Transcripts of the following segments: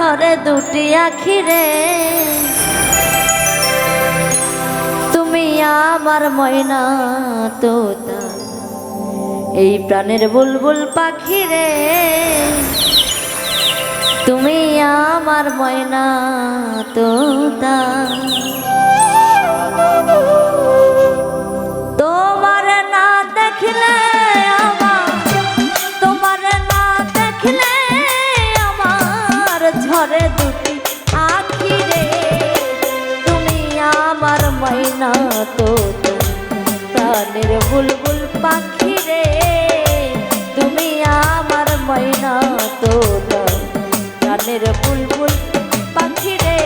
ঝরে দুটি আখিরে তুমি আমার ময়না তোতা এই প্রাণের বুলবুল পাখিরে তুমি আমার ময়না তোতা তোমার না দেখলে ঝরে দুটি আখিরে তুমি আমার ময়না তোতা প্রাণের বুলবুল পাখিরে তুমি আমার ময়না তোতা প্রাণের বুলবুল পাখিরে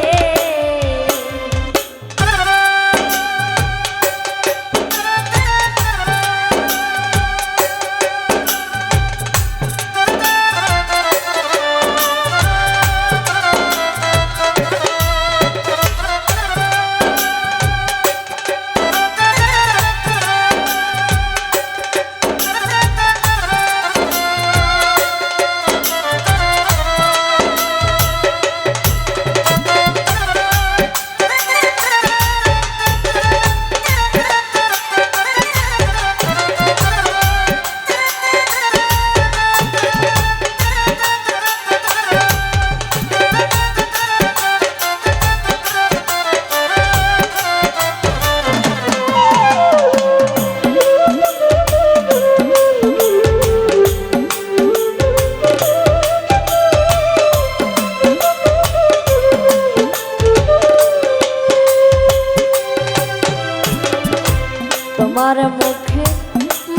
তোমার মুখে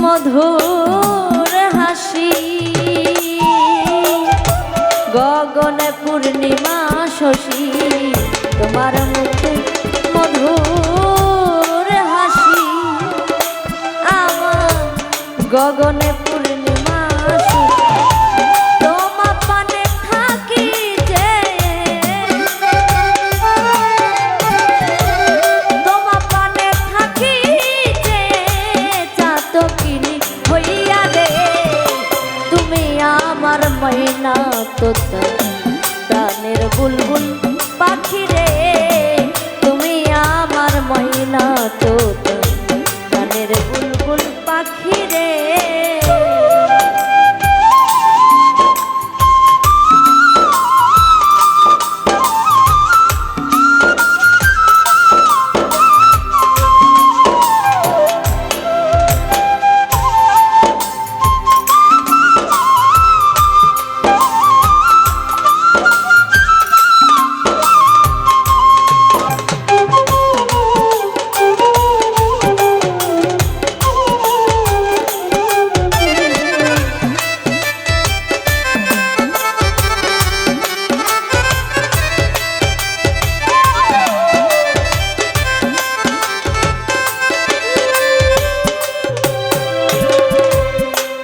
মধুর হাসি গগনে পূর্ণিমা শশী তোমার মুখে মধুর হাসি আমার গগনে পূর্ণিমা শশী তোমার পানে থাকি যে তোমার পানে থাকি আমার ময়না তোতা প্রাণের বুলবুল পাখিরে তুমি আমার ময়না তোতা প্রাণের বুলবুল পাখিরে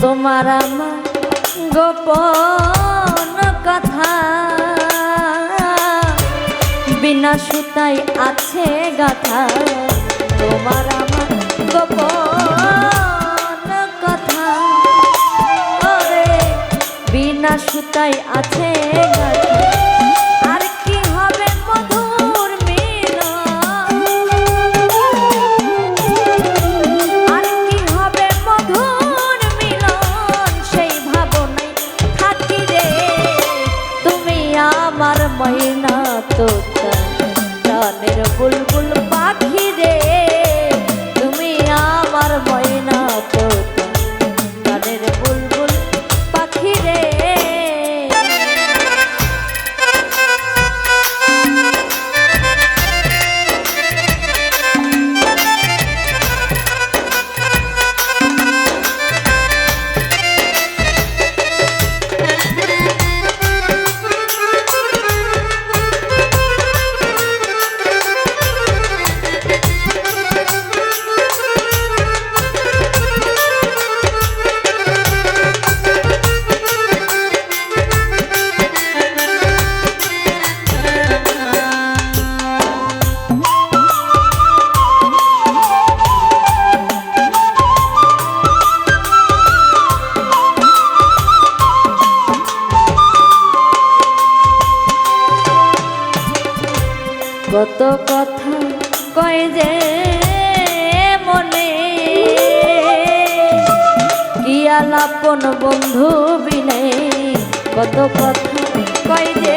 তোমার আমার গোপন কথা বিনা সুতায় আছে গাথা তোমার আমার গোপন কথা ওরে বিনা সুতায় আছে গাথা আর কি হবে মধুর মিলন আর কি হবে মধুর আমার ময়না তোতা প্রাণের বুলবুল পাখিরে তুমি আমার ময়না তোতা প্রাণের বুলবুল পাখিরে আপন বন্ধু বিনে কত কথা কই যে